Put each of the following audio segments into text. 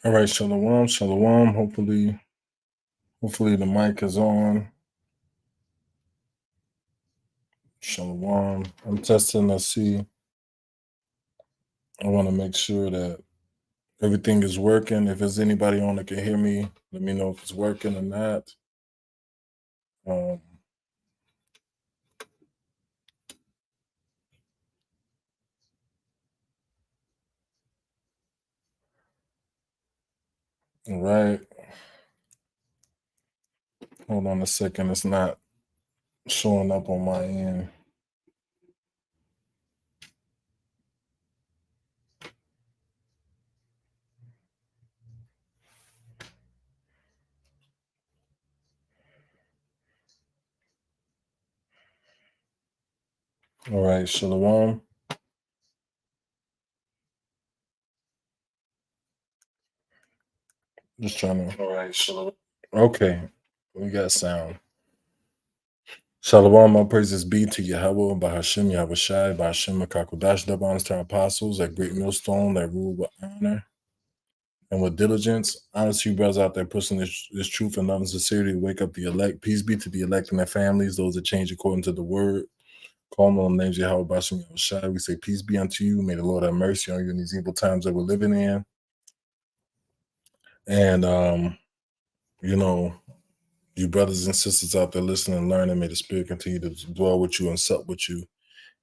All right, shalom, shalom. Hopefully the mic is on. Shalom. I'm testing to see. I want to make sure that everything is working. If there's anybody on that can hear me, let me know if it's working or not. Um, all right. Hold on a second. It's not showing up on my end. All right, shalom. Just trying to. All right, shalom. Okay, we got sound. Shalom, my praises be to Yahweh, Bahashim, Yahweh Shai, Bahashim, Makakodash, double honors to our apostles, that great millstone that rule with honor and with diligence. Honor to you, brothers out there pushing this truth and love and sincerity to wake up the elect. Peace be to the elect and their families, those that change according to the word. Call them on the names of Yahweh, Bahashim, Yahweh Shai. We say, peace be unto you. May the Lord have mercy on you in these evil times that we're living in. And, you brothers and sisters out there listening and learning, may the Spirit continue to dwell with you and sup with you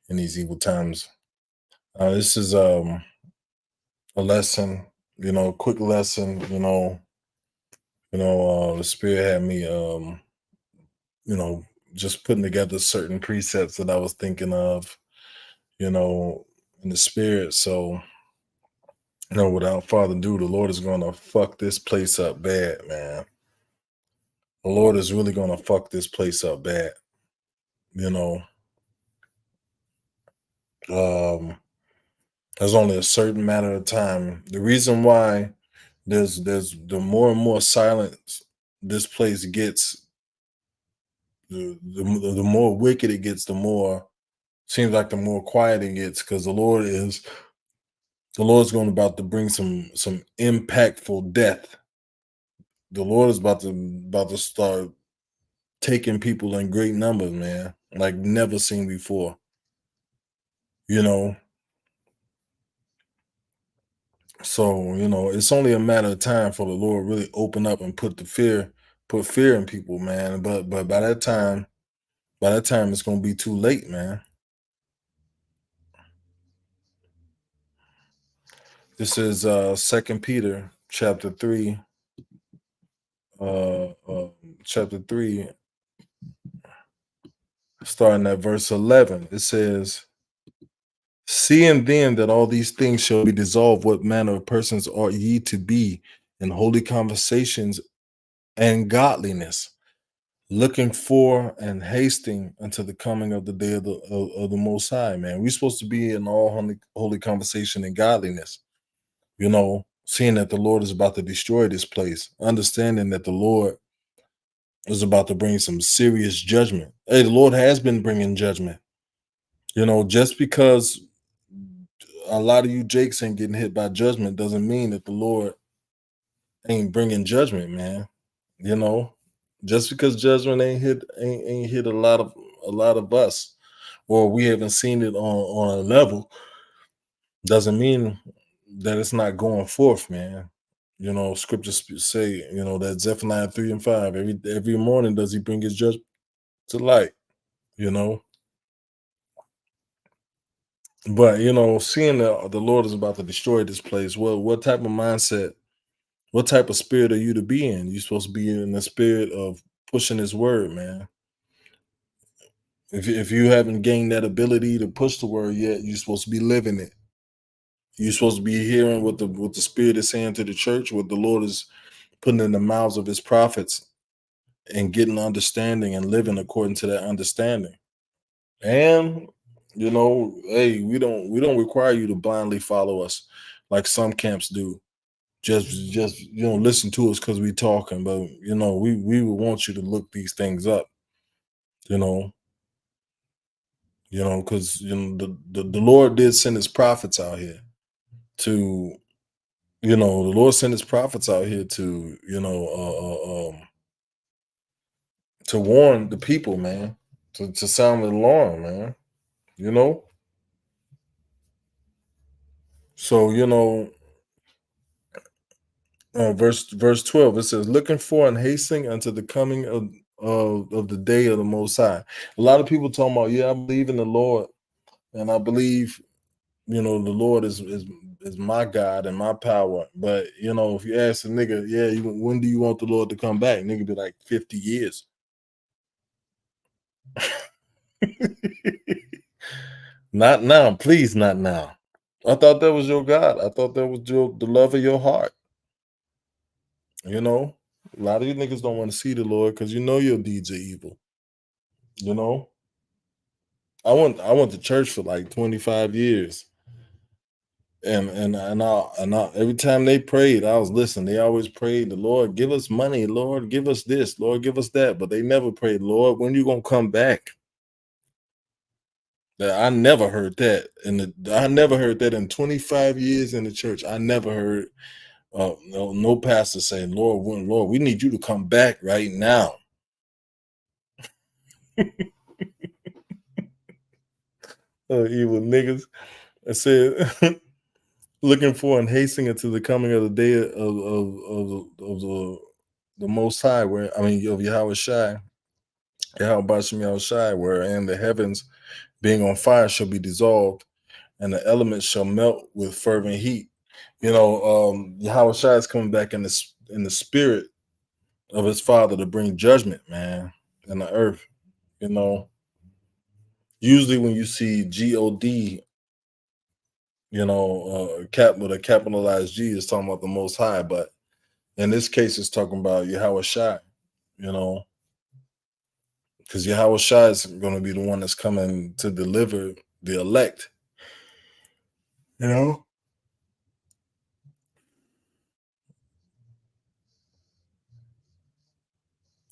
in these evil times. This is a lesson, quick lesson. The Spirit had me, just putting together certain precepts that I was thinking of, in the Spirit. So, without further ado, the Lord is going to fuck this place up bad, man. The Lord is really going to fuck this place up bad. Um, there's only a certain matter of time. The reason why there's the more and more silence this place gets, the more wicked it gets, the more seems like the more quiet it gets, because the Lord's going about to bring some impactful death. The Lord is about to start taking people in great numbers, man, like never seen before. You know, so it's only a matter of time for the Lord really open up and put fear in people, man. But by that time it's gonna be too late, man. This is Second Peter uh, uh chapter 3, starting at verse 11. It says, seeing then that all these things shall be dissolved, what manner of persons ought ye to be in holy conversations and godliness, looking for and hasting unto the coming of the day of the Most High, man. We're supposed to be in all holy conversation and godliness, seeing that the Lord is about to destroy this place, understanding that the Lord is about to bring some serious judgment. Hey, the Lord has been bringing judgment. Just because a lot of you Jakes ain't getting hit by judgment doesn't mean that the Lord ain't bringing judgment, man. You know, just because judgment ain't hit a lot of us, or we haven't seen it on a level, doesn't mean that it's not going forth, man. Scriptures say, that Zephaniah 3 and 5, every morning does he bring his judgment to light, you know. But seeing that the Lord is about to destroy this place, what type of mindset, what type of spirit are you to be in? You're supposed to be in the spirit of pushing his word, man. If you haven't gained that ability to push the word yet, you're supposed to be living it. You're supposed to be hearing what the Spirit is saying to the church, what the Lord is putting in the mouths of His prophets, and getting understanding and living according to that understanding. And hey, we don't require you to blindly follow us like some camps do. Just listen to us because we talking, but we would want you to look these things up. You know, because the Lord did send His prophets out here to The Lord sent his prophets out here to, to warn the people, man, to sound the alarm, man. You know, so verse 12, it says, "Looking for and hastening unto the coming of the day of the Most High." A lot of people talking about, yeah, I believe in the Lord, and I believe the Lord is my God and my power. But if you ask a nigga, yeah, when do you want the Lord to come back? Nigga be like 50 years. Not now, please, not now. I thought that was your God. I thought that was the love of your heart. You know, a lot of you niggas don't want to see the Lord because your deeds are evil. You know, I went to church for like 25 years. And every time they prayed, I was listening. They always prayed, "The Lord, give us money. Lord, give us this. Lord, give us that." But they never prayed, "Lord, when you gonna come back?" I never heard that, I never heard that in 25 years in the church. I never heard no pastor saying, Lord, we need you to come back right now." Evil niggas. I said, "Looking for and hastening into the coming of the day of the Most High, where I mean of Yahweh Shai, Yahweh Bashim Yahweh Shai, wherein the heavens being on fire shall be dissolved, and the elements shall melt with fervent heat." Yahweh Shai is coming back in the spirit of his father to bring judgment, man, in the earth. You know, usually when you see God, cap with a capitalized G, is talking about the Most High, but in this case, it's talking about Yahweh Shai. You know, because Yahweh Shai is going to be the one that's coming to deliver the elect. You know,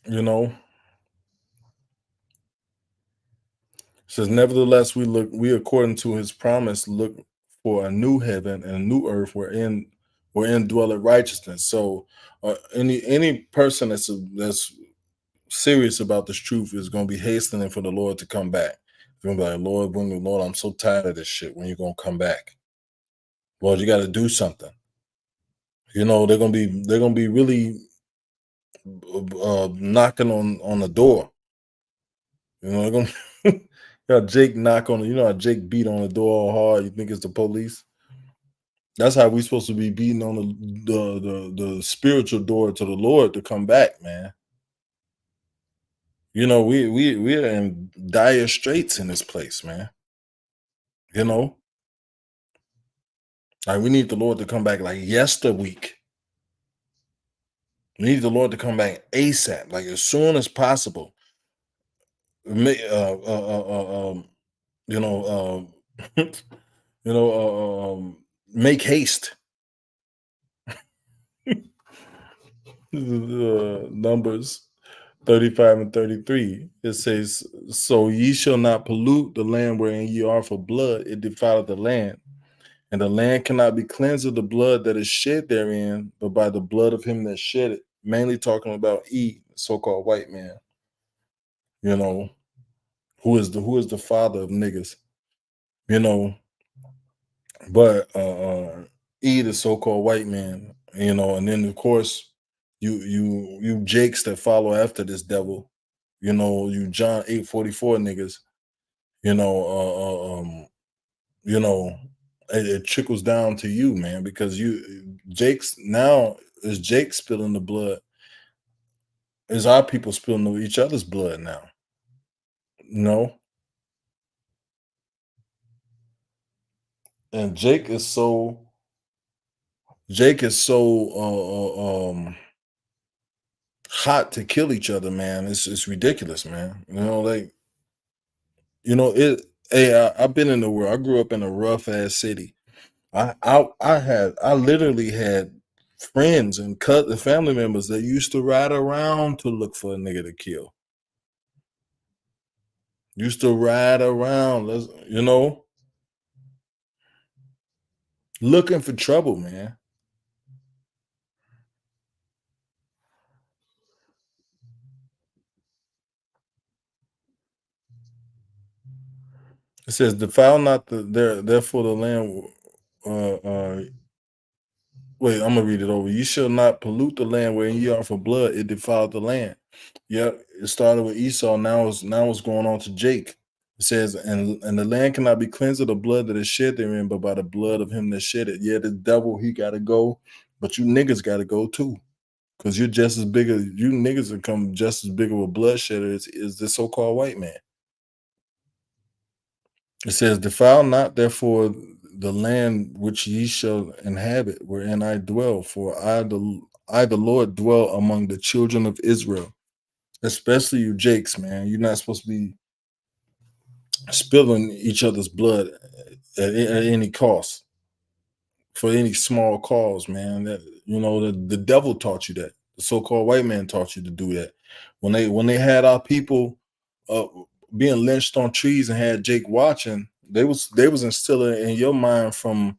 you know. Says, "Nevertheless, we according to his promise look for a new heaven and a new earth wherein dwelleth righteousness." So, any person that's serious about this truth is going to be hastening for the Lord to come back. They're going to be like, Lord, I'm so tired of this shit. When you going to come back? Lord, you got to do something. They're gonna be really knocking on the door. They're gonna Jake knock on. How Jake beat on the door all hard. You think it's the police? That's how we supposed to be beating on the spiritual door to the Lord to come back, man. We are in dire straits in this place, man. You know, like we need the Lord to come back like week. We need the Lord to come back ASAP, like as soon as possible. Ma- Uh, uh, uh, uh, um, you know, make haste. Numbers 35 and 33. It says, "So ye shall not pollute the land wherein ye are, for blood it defileth the land. And the land cannot be cleansed of the blood that is shed therein, but by the blood of him that shed it." Mainly talking about so-called white man, you know, who is the father of niggas, you know, but the so-called white man, and then of course you Jakes that follow after this devil, you John 8:44 niggas, you know, you know, it trickles down to you, man, because Jake's now is Jake spilling the blood, is our people spilling each other's blood now, you know, and Jake is so hot to kill each other, man. It's ridiculous, man. Like it. Hey, I've been in the world. I grew up in a rough ass city. I literally had friends and cut the family members that used to ride around to look for a nigga to kill. Used to ride around, looking for trouble, man. It says, "Defile not therefore the land." Uh, uh, Wait, I'm gonna read it over. You shall not pollute the land wherein ye are, for blood it defiled the land. Yep, it started with Esau. Now it's going on to Jake. It says, and the land cannot be cleansed of the blood that is shed therein, but by the blood of him that shed it. Yeah, the devil he gotta go, but you niggas gotta go too. Because you're just as big as you niggas become just as big of a bloodshedder as this so-called white man. It says, "Defile not therefore the land which ye shall inhabit, wherein I dwell, for I the Lord dwell among the children of Israel." Especially you Jakes, man. You're not supposed to be spilling each other's blood at any cost for any small cause, man. That the devil taught you that. The so-called white man taught you to do that. When they had our people uh, being lynched on trees and had Jake watching, they was instilling in your mind from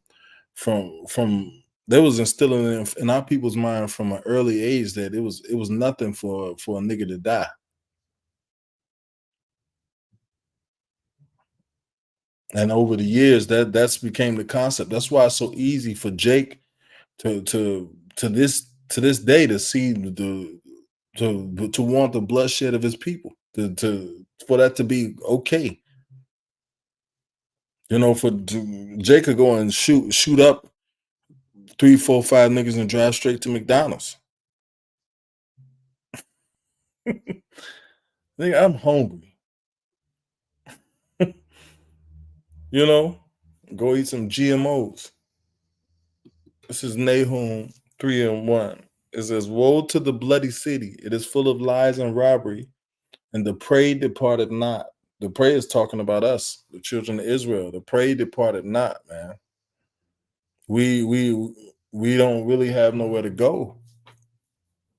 they was instilling in our people's mind from an early age that it was nothing for a nigga to die. And over the years, that's became the concept. That's why it's so easy for Jake to this day to see to want the bloodshed of his people, to for that to be okay. Jake could go and shoot up 3, 4, 5 niggas and drive straight to McDonald's. Nigga, I'm hungry. you know, Go eat some GMOs. This is Nahum 3:1. It says, "Woe to the bloody city! It is full of lies and robbery, and the prey departed not." The prey is talking about us, the children of Israel. The prey departed not, man. We don't really have nowhere to go.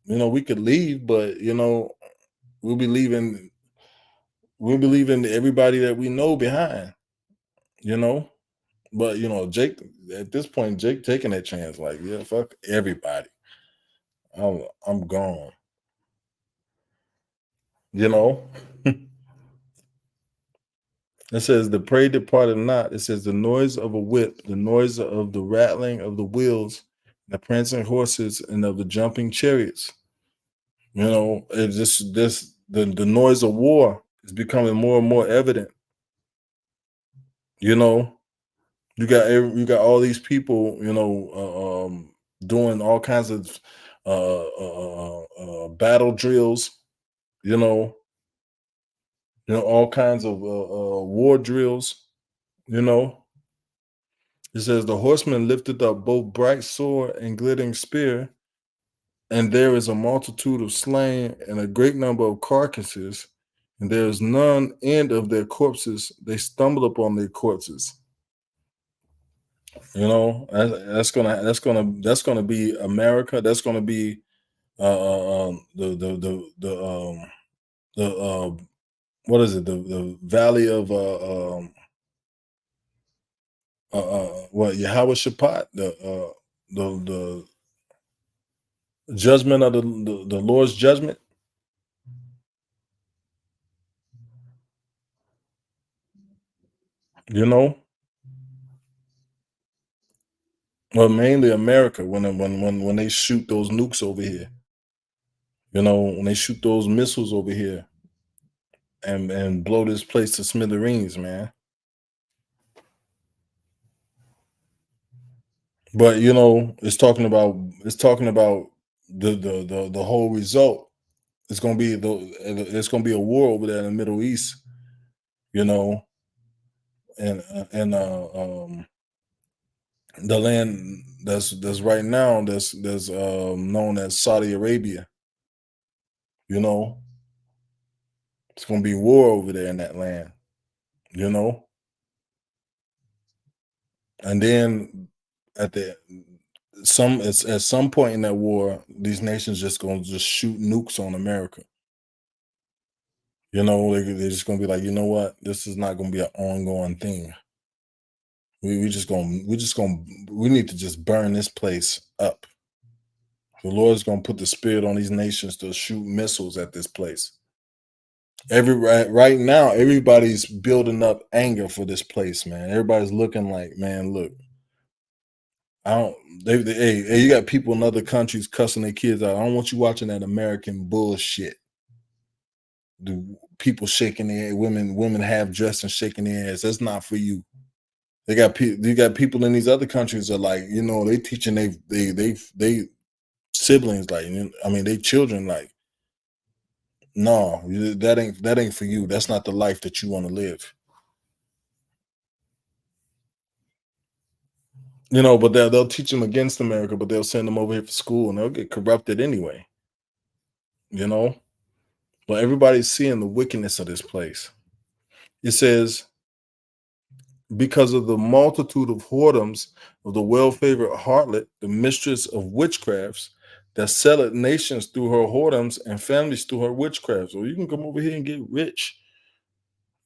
We could leave, but we'll be leaving we'll be leaving everybody that we know behind, you know. But Jake at this point, Jake taking that chance, like, yeah, fuck everybody. I'm gone, you know. It says the prey departed not. It says the noise of a whip, the noise of the rattling of the wheels, the prancing horses, and of the jumping chariots. It's just the noise of war is becoming more and more evident. You know, you got all these people, doing all kinds of battle drills. You know, all kinds of war drills. You know, It says the horseman lifted up both bright sword and glittering spear, and there is a multitude of slain and a great number of carcasses, and there is none end of their corpses. They stumble upon their corpses. That's gonna be America. That's gonna be the what is it, the valley of what Yahweh Shaphat, the judgment of the Lord's judgment. You know, well, mainly America when they shoot those nukes over here. When they shoot those missiles over here and blow this place to smithereens, man. But it's talking about the whole result. It's gonna be a war over there in the Middle East. You know, and the land that's right now that's known as Saudi Arabia. You know, it's gonna be war over there in that land. You know, and then at the at some point in that war, these nations just gonna just shoot nukes on America. They're just gonna be like, you know what, this is not gonna be an ongoing thing. We need to just burn this place up. The Lord's gonna put the spirit on these nations to shoot missiles at this place. Right now, everybody's building up anger for this place, man. Everybody's looking like, man, look, I don't. Hey, you got people in other countries cussing their kids out. I don't want you watching that American bullshit. The people shaking their women half dressed and shaking their ass. That's not for you. You got people in these other countries that, like, they teaching they siblings, like, I mean, they children, like, no, that ain't for you. That's not the life that you want to live. But they'll teach them against America, but they'll send them over here for school and they'll get corrupted anyway. You know, but everybody's seeing the wickedness of this place. It says, because of the multitude of whoredoms of the well-favored harlot, the mistress of witchcrafts, that selleth nations through her whoredoms and families through her witchcrafts. So you can come over here and get rich.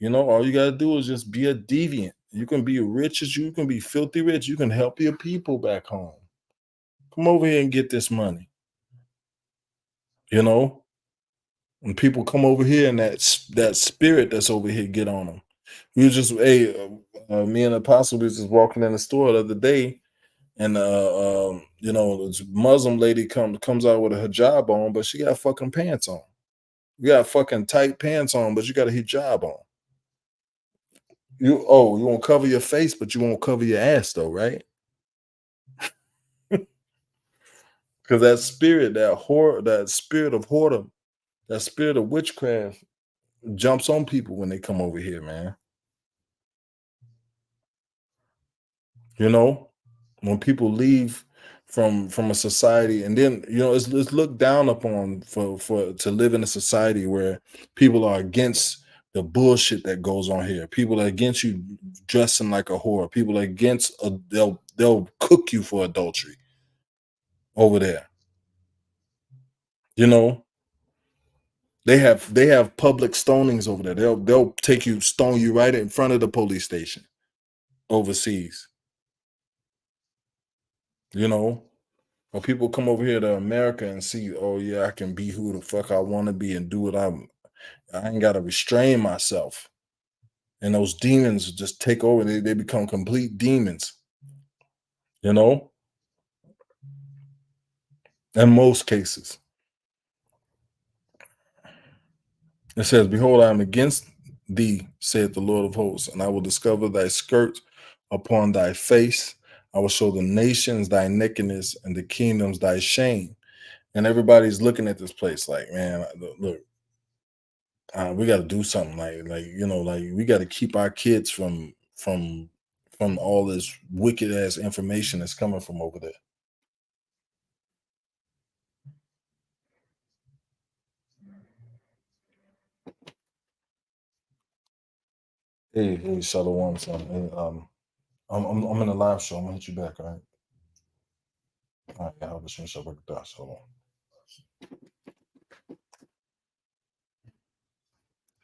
All you gotta do is just be a deviant. You can be rich as you can be filthy rich. You can help your people back home. Come over here and get this money. You know, when people come over here and that spirit that's over here get on them. We was just me and Apostle was just walking in the store the other day, and this Muslim lady comes out with a hijab on, but she got fucking pants on. You got fucking tight pants on, but you got a hijab on. You won't cover your face, but you won't cover your ass though, right? Because that spirit, that spirit of whoredom, that spirit of witchcraft jumps on people when they come over here, man. You know, when people leave from a society, and then it's looked down upon for to live in a society where people are against the bullshit that goes on here. People are against you dressing like a whore. People are against they'll cook you for adultery over there. You know, they have public stonings over there. They'll stone you right in front of the police station overseas. You know, or people come over here to America and see, oh yeah, I can be who the fuck I want to be and do what I ain't gotta restrain myself. And those demons just take over. They become complete demons, you know, in most cases. It says, behold, I am against thee, saith the Lord of hosts, and I will discover thy skirt upon thy face. I will show the nations thy nakedness and the kingdoms thy shame. And everybody's looking at this place like, man, look, we got to do something, like we got to keep our kids from all this wicked ass information that's coming from over there. Hey, Shalom, son. Hey, I'm in a live show. I'm gonna hit you back. All right. Yeah, I'll just finish up with that. Shalom.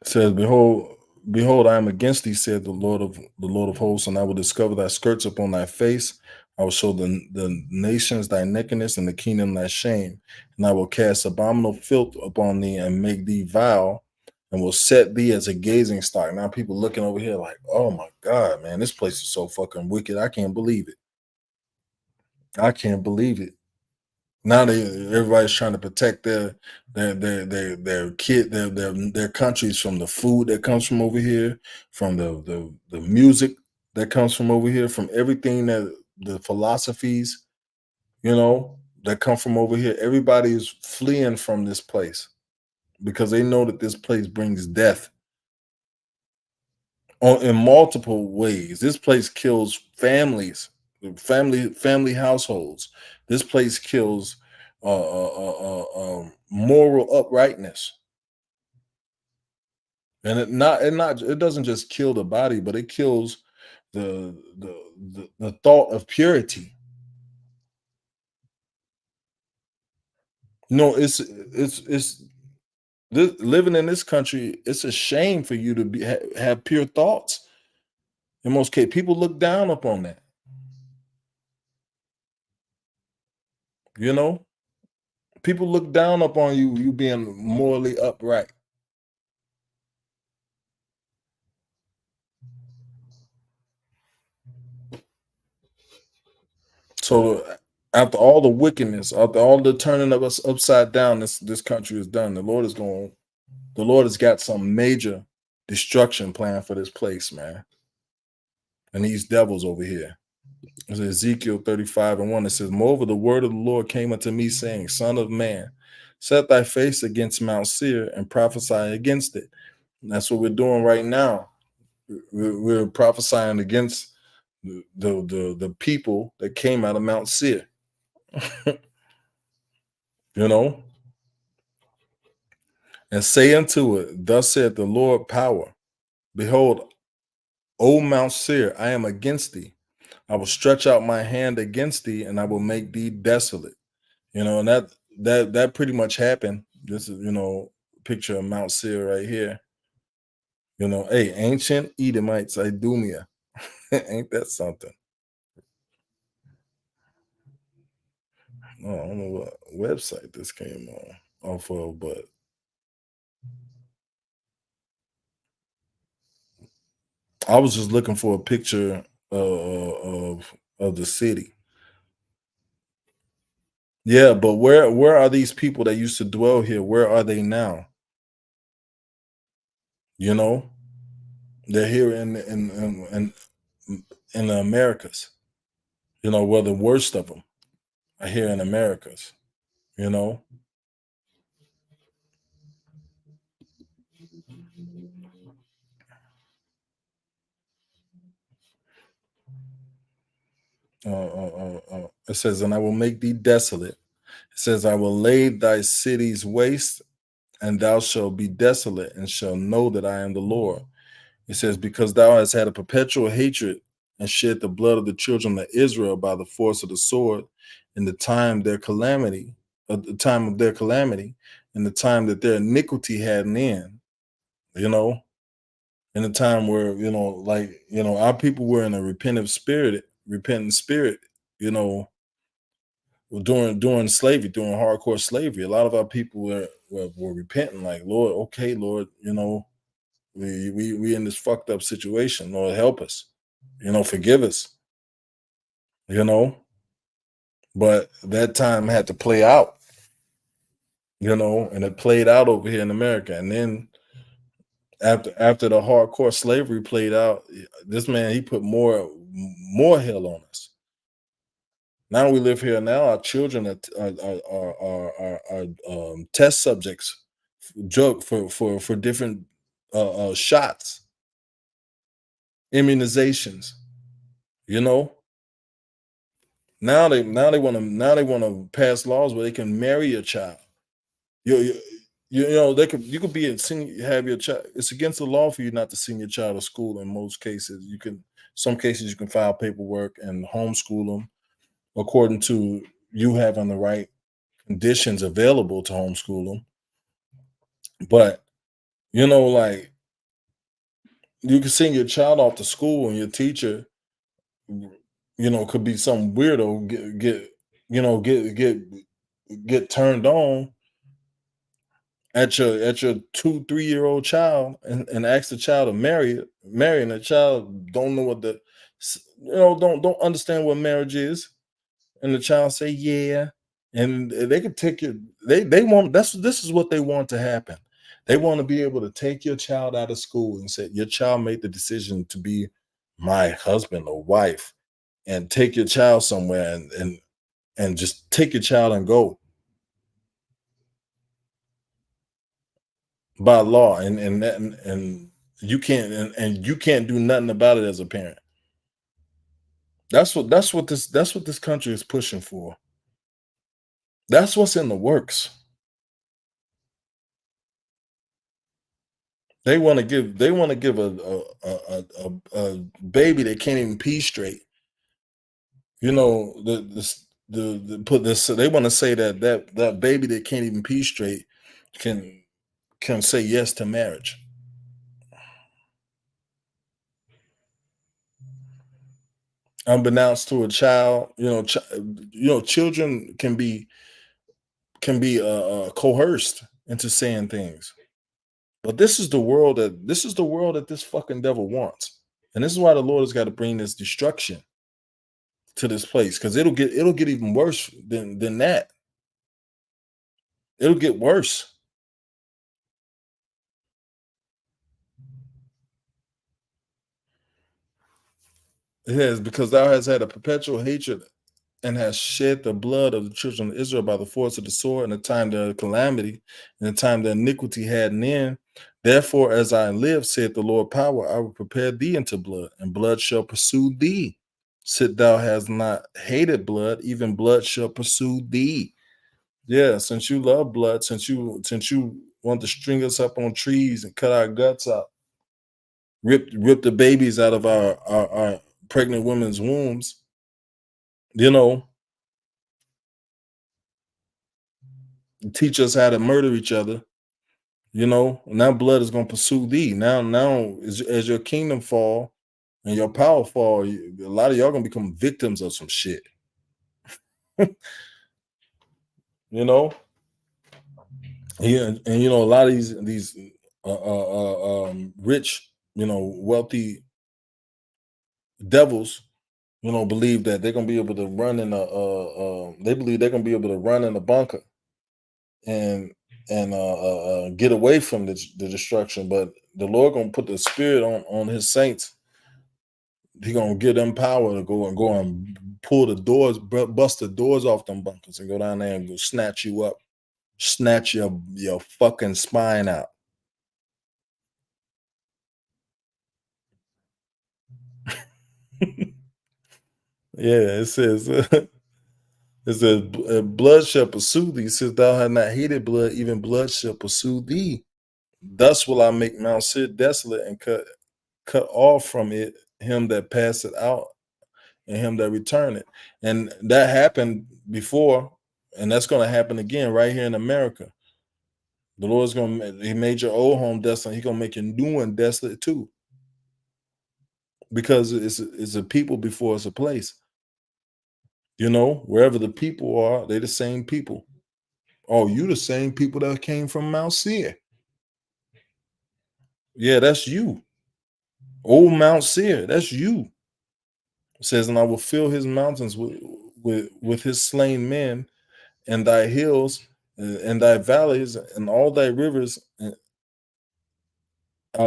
It says, behold, I am against thee, said the Lord of hosts, and I will discover thy skirts upon thy face. I will show the nations thy nakedness and the kingdom thy shame, and I will cast abominable filth upon thee and make thee vile, and will set thee as a gazing stock. Now people looking over here like, oh my God, man, this place is so fucking wicked. I can't believe it. I can't believe it. Now everybody's trying to protect their kid their countries from the food that comes from over here, from the music that comes from over here, from everything that the philosophies, that come from over here. Everybody's fleeing from this place because they know that this place brings death in multiple ways. This place kills families, family households. This place kills moral uprightness, and it doesn't just kill the body, but it kills the thought of purity. No, living in this country. It's a shame for you to have pure thoughts. In most cases, people look down upon that. You know, people look down upon you being morally upright. So after all the wickedness, after all the turning of us upside down, this country is done. The Lord has got some major destruction planned for this place, man. And these devils over here. It's Ezekiel 35 and 1. It says, moreover, the word of the Lord came unto me, saying, Son of man, set thy face against Mount Seir and prophesy against it. And that's what we're doing right now. We're prophesying against the people that came out of Mount Seir. You know, and say unto it, thus saith the Lord power, behold, O Mount Seir, I am against thee. I will stretch out my hand against thee, and I will make thee desolate. You know, and that pretty much happened. This is, picture of Mount Seir right here. You know, hey, ancient Edomites, Idumea. Ain't that something? Oh, I don't know what website this came on off of, but I was just looking for a picture of the city. Yeah, but where are these people that used to dwell here? Where are they now? You know, they're here in the Americas. You know, well, the worst of them are here in Americas. You know, it says, "And I will make thee desolate." It says, "I will lay thy cities waste, and thou shalt be desolate, and shall know that I am the Lord." It says, "Because thou hast had a perpetual hatred and shed the blood of the children of Israel by the force of the sword in the time their calamity, at the time of their calamity, in the time that their iniquity had an end." You know, in a time where our people were in a repentant spirit. You know, during slavery, during hardcore slavery, a lot of our people were repenting, like, Lord, okay, Lord, we in this fucked up situation. Lord, help us. Forgive us. You know, but that time had to play out. And it played out over here in America. And then after the hardcore slavery played out, this man, he put more hell on us. Now we live here. Now our children are test subjects, drug for different shots, immunizations. You know, now they want to pass laws where they can marry a child. You you could be have your child. It's against the law for you not to send your child to school. In most cases, some cases you can file paperwork and homeschool them according to you having the right conditions available to homeschool them. But like, you can send your child off to school and your teacher, could be some weirdo, get you know get turned on at your 2 3 year old child, and ask the child to marry, and the child don't know what don't understand what marriage is, and the child say yeah, and they could take it. They want this is what they want to happen. They want to be able to take your child out of school and say your child made the decision to be my husband or wife, and take your child somewhere, and just take your child and go by law, and you can't do nothing about it as a parent. That's what this country is pushing for. That's what's in the works. They want to give a baby that can't even pee straight. Put this. They want to say that baby that can't even pee straight can say yes to marriage. Unbeknownst to a child, children can be coerced into saying things. But this is the world that this fucking devil wants. And this is why the Lord has got to bring this destruction. to this place, because it'll get even worse than that. It'll get worse. It has, because thou hast had a perpetual hatred and has shed the blood of the children of Israel by the force of the sword in the time their calamity, in the time their iniquity had an end. Therefore, as I live, saith the Lord power, I will prepare thee into blood, and blood shall pursue thee. Sit thou hast not hated blood, even blood shall pursue thee. Yeah, since you love blood, since you want to string us up on trees and cut our guts out, rip the babies out of our pregnant women's wombs, you know, teach us how to murder each other. Now blood is going to pursue thee. Now, as your kingdom fall and your power fall, a lot of y'all gonna become victims of some shit. you know, yeah, and a lot of these rich, wealthy devils, believe that they're gonna be able to run in a. They believe they're gonna be able to run in a bunker and get away from the destruction. But the Lord gonna put the spirit on His saints. He gonna give them power to go and pull the doors, bust the doors off them bunkers, and go down there and go snatch you up, snatch your fucking spine out. Yeah, it says it says blood shall pursue thee, since thou hast not hated blood, even blood shall pursue thee. Thus will I make Mount Seir desolate, and cut off from it him that passeth out, and him that returneth. And that happened before, and that's going to happen again right here in America. The Lord's He made your old home desolate. He's gonna make your new one desolate too, because it's a people before it's a place. Wherever the people are, they the same people. Oh, you the same people that came from Mount Seir. Yeah, that's you. Old Mount Seir, that's you. It says, and I will fill his mountains with his slain men, and thy hills and thy valleys and all thy rivers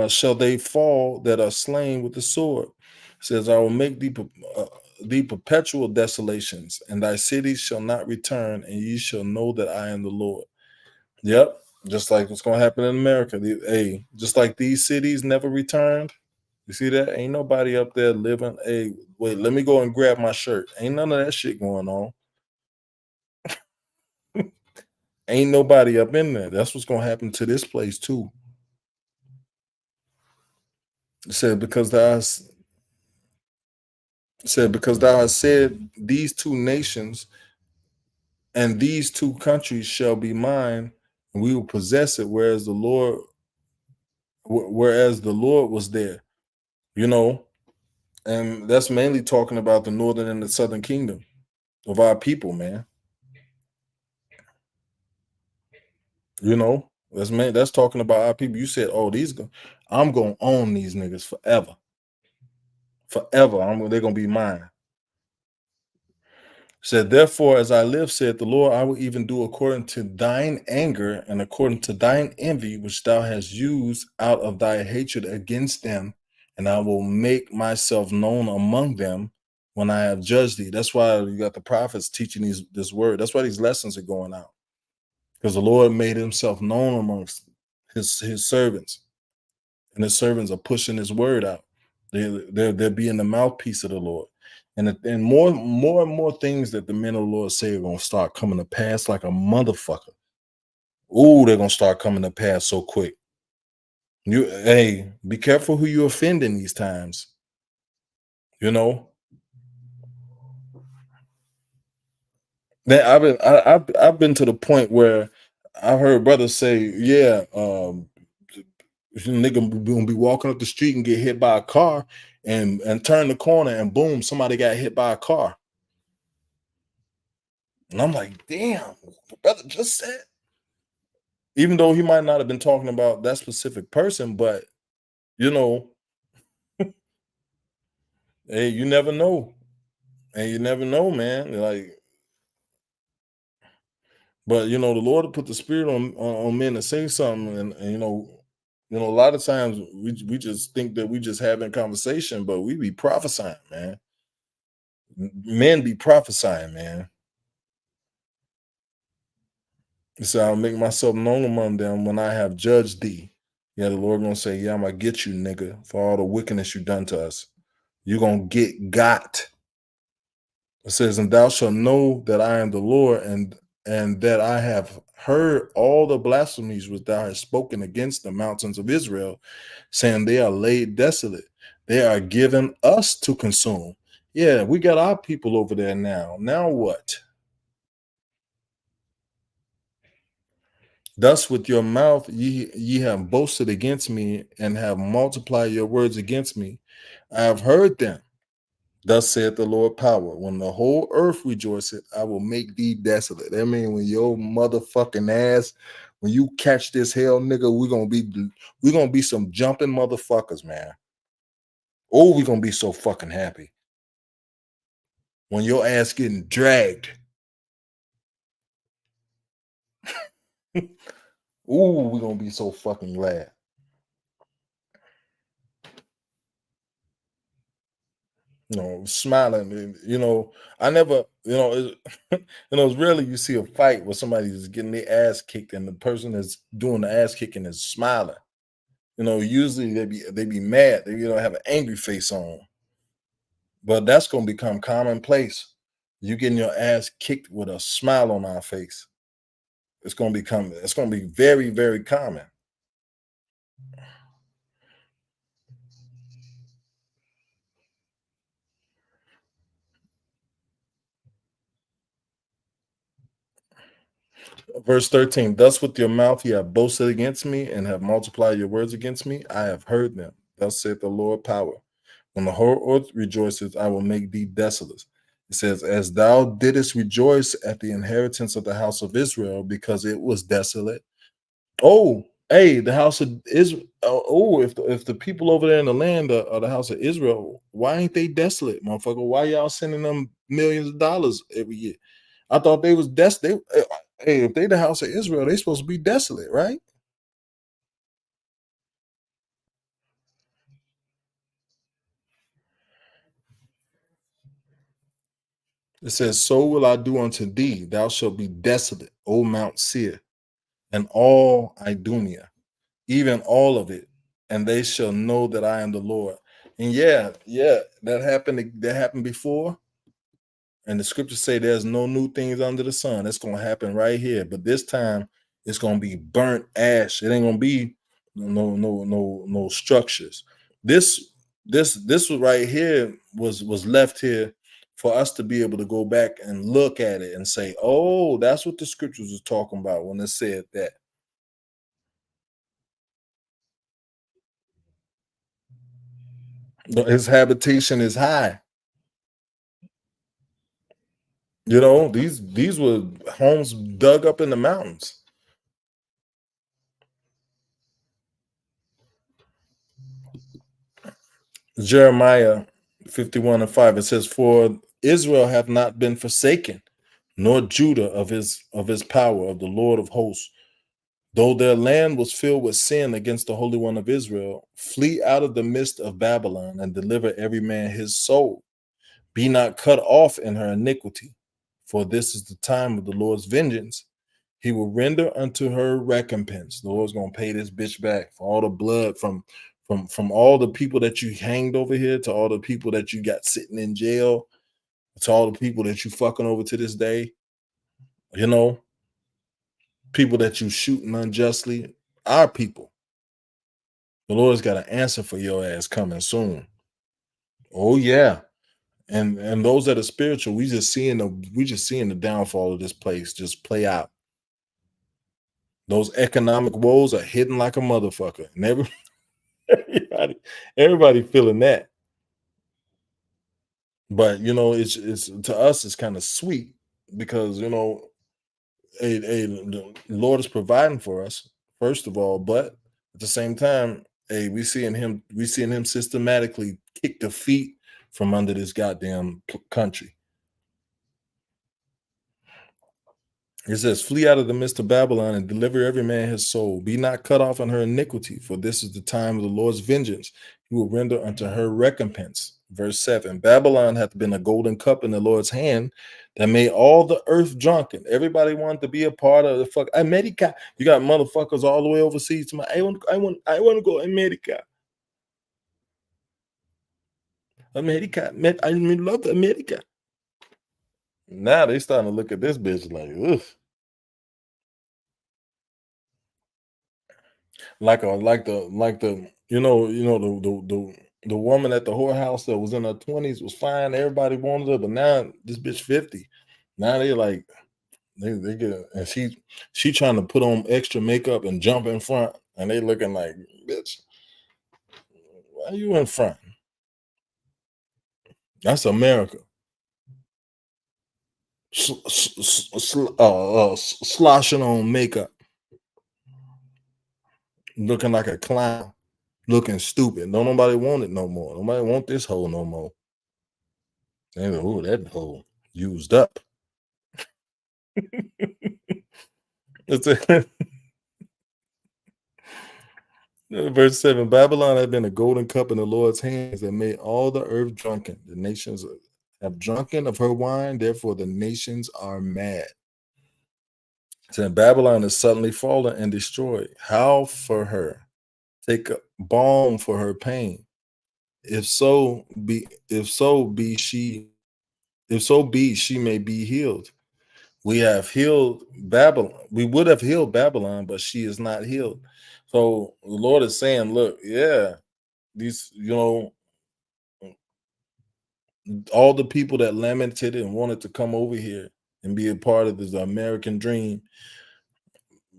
shall they fall that are slain with the sword. It says, I will make thee perpetual desolations, and thy cities shall not return, and ye shall know that I am the Lord. Yep, just like what's going to happen in America. Just like these cities never returned. You see that? Ain't nobody up there living. Hey, wait, let me go and grab my shirt. Ain't none of that shit going on. Ain't nobody up in there. That's what's going to happen to this place too. It said, because thou hast said, these two nations and these two countries shall be mine, and we will possess it, whereas the Lord was there. You know, and that's mainly talking about the northern and the southern kingdom of our people, man. That's talking about our people. You said, "Oh, I'm gonna own these niggas forever, forever. They're gonna be mine." Said, therefore, as I live, said the Lord, I will even do according to thine anger and according to thine envy, which thou hast used out of thy hatred against them, and I will make myself known among them when I have judged thee. That's why you got the prophets teaching this word. That's why these lessons are going out, because the Lord made himself known amongst his servants, and his servants are pushing his word out. They're being the mouthpiece of the Lord. And more and more things that the men of the Lord say are gonna start coming to pass like a motherfucker. Ooh, they're gonna start coming to pass so quick. Hey, be careful who you offend in these times. You know, I've been to the point where I've heard brothers say, "Yeah, nigga gonna be walking up the street and get hit by a car, and turn the corner and boom, somebody got hit by a car." And I'm like, "Damn, brother just said." Even though he might not have been talking about that specific person, but you know, hey, you never know. And you never know, man. Like, but the Lord put the spirit on men to say something, and a lot of times we just think that we just having conversation, but we be prophesying, man. Men be prophesying, man. So I'll make myself known among them when I have judged thee. Yeah, the Lord gonna say, yeah, I'm gonna get you, nigga, for all the wickedness you done to us. You gonna get got. It says, and thou shalt know that I am the Lord, and that I have heard all the blasphemies which thou hast spoken against the mountains of Israel, saying they are laid desolate. They are given us to consume. Yeah, we got our people over there now. Now what? Thus with your mouth ye have boasted against me, and have multiplied your words against me. I have heard them. Thus saith the Lord power. When the whole earth rejoiceth, I will make thee desolate. That mean when your motherfucking ass, when you catch this hell, nigga, we gonna be some jumping motherfuckers, man. Oh, we gonna be so fucking happy when your ass getting dragged. Ooh, we gonna be so fucking glad. Smiling. I never, it's rarely you see a fight where somebody's getting their ass kicked and the person that's doing the ass kicking is smiling. Usually they be mad. They have an angry face on. But that's gonna become commonplace. You getting your ass kicked with a smile on our face. It's gonna be very, very common. Verse 13, thus with your mouth you have boasted against me, and have multiplied your words against me. I have heard them. Thus saith the Lord power. When the whole earth rejoices, I will make thee desolate. It says, as thou didst rejoice at the inheritance of the house of Israel, because it was desolate. Oh, hey, the house of Israel. Oh, if the people over there in the land are the house of Israel, why ain't they desolate, motherfucker? Why y'all sending them millions of dollars every year? I thought they was desolate. Hey, if they the house of Israel, they supposed to be desolate, right? It says, so will I do unto thee. Thou shalt be desolate, O Mount Seir, and all Idumea, even all of it, and they shall know that I am the Lord. And yeah, that happened before. And the scriptures say there's no new things under the sun. That's gonna happen right here. But this time it's gonna be burnt ash. It ain't gonna be no structures. This this was right here was left here for us to be able to go back and look at it and say, oh, that's what the scriptures was talking about when it said that. His habitation is high. These were homes dug up in the mountains. Jeremiah 51 and 5, it says, for Israel hath not been forsaken, nor Judah of his power, of the Lord of hosts. Though their land was filled with sin against the Holy One of Israel, flee out of the midst of Babylon, and deliver every man his soul. Be not cut off in her iniquity, for this is the time of the Lord's vengeance. He will render unto her recompense. The Lord's gonna pay this bitch back for all the blood from all the people that you hanged over here, to all the people that you got sitting in jail, to all the people that you fucking over to this day. You know, people that you shooting unjustly. Our people. The Lord's got an answer for your ass coming soon. Oh yeah. And those that are spiritual, we just seeing the downfall of this place just play out. Those economic woes are hitting like a motherfucker. And everybody feeling that. But it's to us, it's kind of sweet because the Lord is providing for us, first of all, but at the same time, hey, we seeing him systematically kick the feet from under this goddamn country. It says, "Flee out of the midst of Babylon and deliver every man his soul. Be not cut off in her iniquity, for this is the time of the Lord's vengeance. He will render unto her recompense." Verse 7, Babylon hath been a golden cup in the Lord's hand that made all the earth drunken. Everybody wanted to be a part of the fuck America. You got motherfuckers all the way overseas. To my, I want to go America. America. I love America. Now they starting to look at this bitch like, ugh. Like the the woman at the whorehouse that was in her 20s was fine. Everybody wanted her, but now this bitch 50. Now they like they get and she trying to put on extra makeup and jump in front, and they looking like, bitch, why you in front? That's America. Sloshing on makeup, looking like a clown, looking stupid. Don't nobody want it no more. Nobody want this hoe no more. They go, "Ooh, that hoe used up." It's a- Verse 7, Babylon had been a golden cup in the Lord's hands that made all the earth drunken. The nations have drunken of her wine, therefore the nations are mad. So Babylon is suddenly fallen and destroyed. Howl for her, take a balm for her pain. If so be she may be healed. We have healed Babylon. We would have healed Babylon, but she is not healed. So the Lord is saying, look, yeah, these, all the people that lamented and wanted to come over here and be a part of this American dream,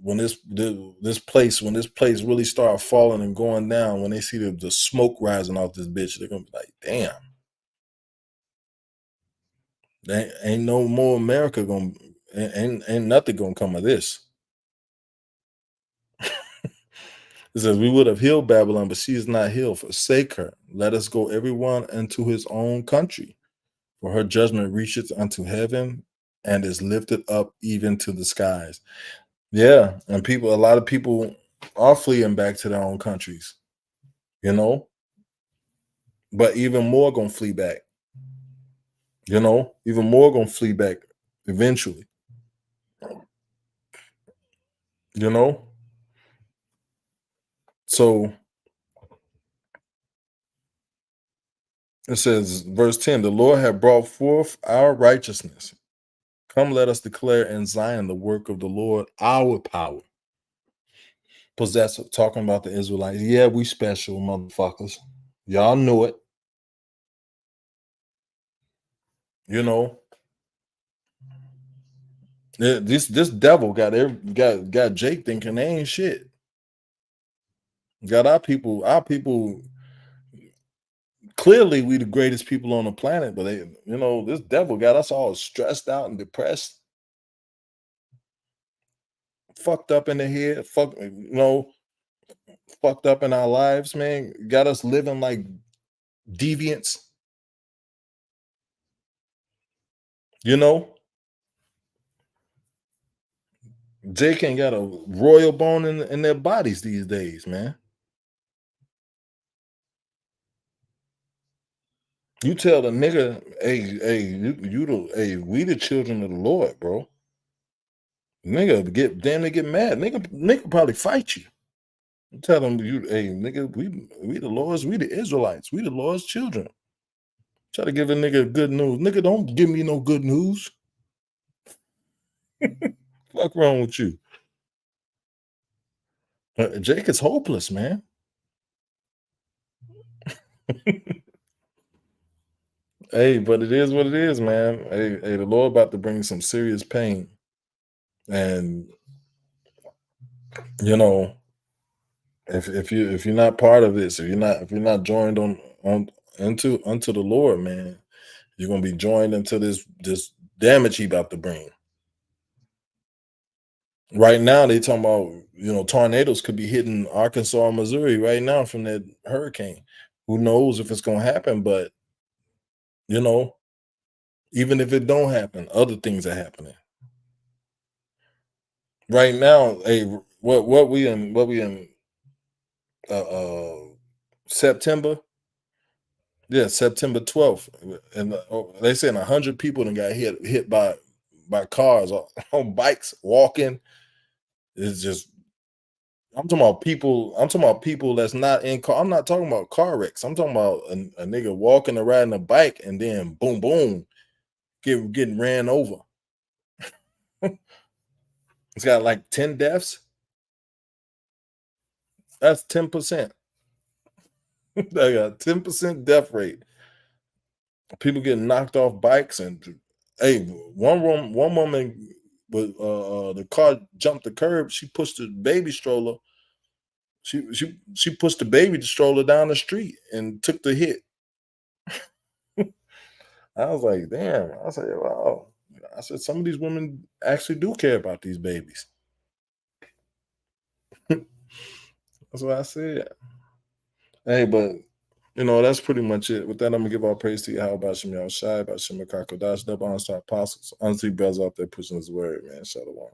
when this place really start falling and going down, when they see the smoke rising off this bitch, they're gonna be like, damn, there ain't no more America gonna ain't nothing gonna come of this. It says, we would have healed Babylon, but she is not healed. Forsake her. Let us go everyone into his own country. For her judgment reacheth unto heaven and is lifted up even to the skies. Yeah. And a lot of people are fleeing back to their own countries, you know, but even more gonna flee back, even more gonna flee back eventually, you know. So it says, verse 10, the Lord had brought forth our righteousness. Come, let us declare in Zion the work of the Lord, our power. Possessor, talking about the Israelites. Yeah, we special motherfuckers. Y'all knew it. You know, this devil got Jake thinking they ain't shit. Got our people. Clearly, we the greatest people on the planet, but this devil got us all stressed out and depressed, fucked up in the head, fucked up in our lives, man. Got us living like deviants, you know. Jake ain't got a royal bone in their bodies these days, man. You tell the nigga, hey, we the children of the Lord, bro. Nigga get mad. Nigga probably fight you. You tell them, hey, nigga, we the Lord's, we the Israelites, we the Lord's children. Try to give a nigga good news. Nigga, don't give me no good news. Fuck wrong with you? Jake is hopeless, man. Hey, but it is what it is, man. Hey, the Lord about to bring some serious pain. And you know, if you're not part of this, if you're not joined on into unto the Lord, man, you're gonna be joined into this damage he about to bring. Right now, they talking about tornadoes could be hitting Arkansas, Missouri right now from that hurricane. Who knows if it's gonna happen? But you know, even if it don't happen, other things are happening. Right now, hey, what we in uh, uh September? Yeah, September 12th. And they saying 100 people done got hit by cars on bikes, walking. It's just I'm talking about people that's not in car. I'm not talking about car wrecks. I'm talking about a nigga walking or riding a bike and then boom, boom, getting ran over. It's got like 10 deaths. That's 10%. They got 10% death rate. People getting knocked off bikes and hey, one woman was the car jumped the curb. She pushed the baby stroller. She pushed the baby stroller down the street and took the hit. I was like, damn. I said, wow. I said, some of these women actually do care about these babies. That's what I said. Hey, but that's pretty much it. With that, I'm gonna give all praise to you. How about Shem Shai, about Shem Kakodash, double on star apostles, honestly, brothers out there pushing his word, man. Shalom.